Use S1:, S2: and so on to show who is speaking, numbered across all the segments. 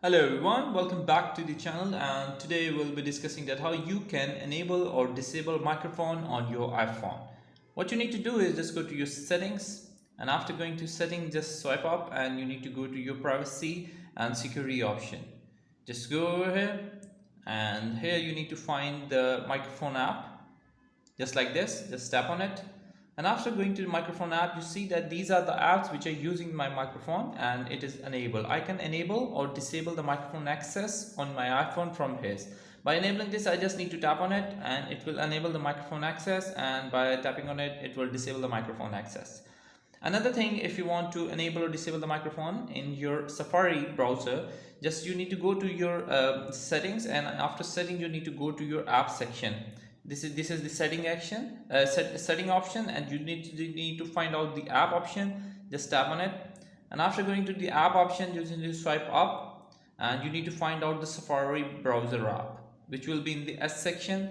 S1: Hello everyone, welcome back to the channel, and today we'll be discussing that how you can enable or disable microphone on your iPhone. What you need to do is just go to your settings, and after going to settings just swipe up and you need to go to your privacy and security option. Just go over here, and here you need to find the microphone app just like this. Just tap on it, and after going to the microphone app you see that these are the apps which are using my microphone and it is enabled. I can enable or disable the microphone access on my iPhone from here. By enabling this I just need to tap on it and it will enable the microphone access, and by tapping on it it will disable the microphone access. Another thing, if you want to enable or disable the microphone in your Safari browser, just you need to go to your settings, and after setting you need to go to your app section. This is the setting option, and you need to find out the app option. Just tap on it, and after going to the app option you need to swipe up and you need to find out the Safari browser app, which will be in the S section.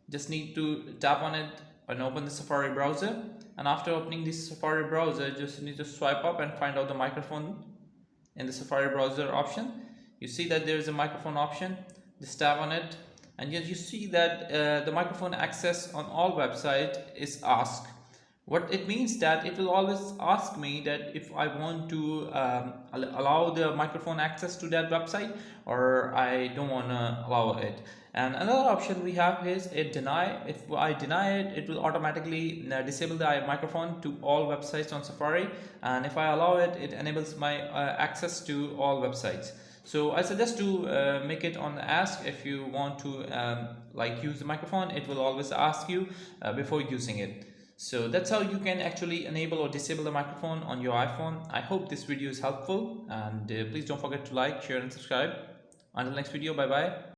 S1: Just need to tap on it and open the Safari browser, and after opening this Safari browser just need to swipe up and find out the microphone in the Safari browser option. You see that there is a microphone option. Just tap on it, and yet you see that the microphone access on all website is asked. What it means that it will always ask me that if I want to allow the microphone access to that website or I don't want to allow it. And another option we have is a deny. If I deny it, it will automatically disable the microphone to all websites on Safari, and if I allow it, it enables my access to all websites. So I suggest to make it on ask. If you want to use the microphone, it will always ask you before using it. So that's how you can actually enable or disable the microphone on your iPhone. I hope this video is helpful, and please don't forget to like, share and subscribe. Until next video, bye bye.